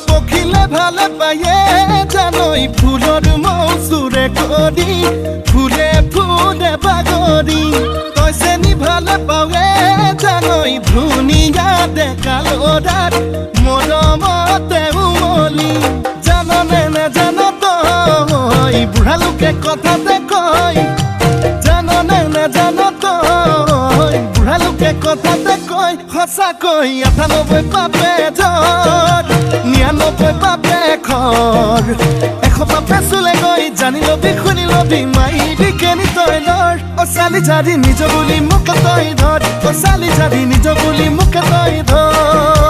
পখিলে ভালে পায়ে জানই ফুলৰ মৌচুৰে কৰি ফুলে ফুলে বাগৰি কৈছে নি ভালে পাৱে জানই ধুনীয়া ডেকা ল'ৰাৰ মৰমতে উমলি জাননে নেজান তই বুঢ়া লোকে কথাতে কয় জাননে নেজান তই বুঢ়া লোকে কথাতে কয় সঁচাকৈ ৯৮ পাপে ধৰ ৯৯ পাপে খৰ ১০০ পাপে চুলে গৈ জানি লবি শুনি লবি মাইবি কেনি তই নৰ অ চালি জাৰি নিজ বুলি মোক তই ধৰ অ চালি জাৰি নিজ বুলি মোক তই ধৰ